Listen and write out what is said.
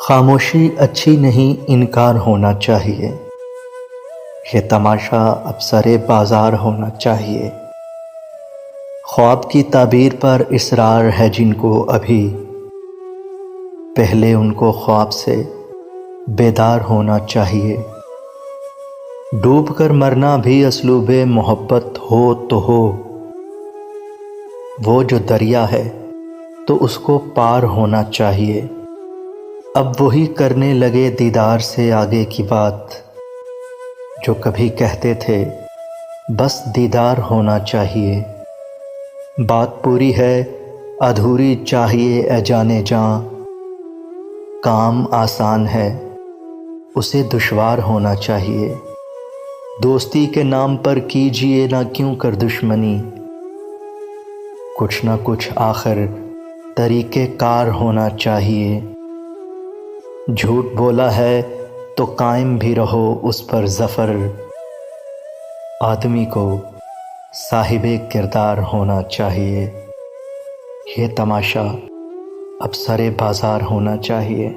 خاموشی اچھی نہیں، انکار ہونا چاہیے۔ یہ تماشا اب سرے بازار ہونا چاہیے۔ خواب کی تعبیر پر اصرار ہے جن کو ابھی، پہلے ان کو خواب سے بیدار ہونا چاہیے۔ ڈوب کر مرنا بھی اسلوب محبت ہو تو ہو، وہ جو دریا ہے تو اس کو پار ہونا چاہیے۔ اب وہی کرنے لگے دیدار سے آگے کی بات، جو کبھی کہتے تھے بس دیدار ہونا چاہیے۔ بات پوری ہے ادھوری چاہیے اے جانے جاں، کام آسان ہے اسے دشوار ہونا چاہیے۔ دوستی کے نام پر کیجیے نہ کیوں کر دشمنی، کچھ نہ کچھ آخر طریقہ کار ہونا چاہیے۔ جھوٹ بولا ہے تو قائم بھی رہو اس پر ظفر، آدمی کو صاحب کردار ہونا چاہیے۔ یہ تماشا اب سرے بازار ہونا چاہیے۔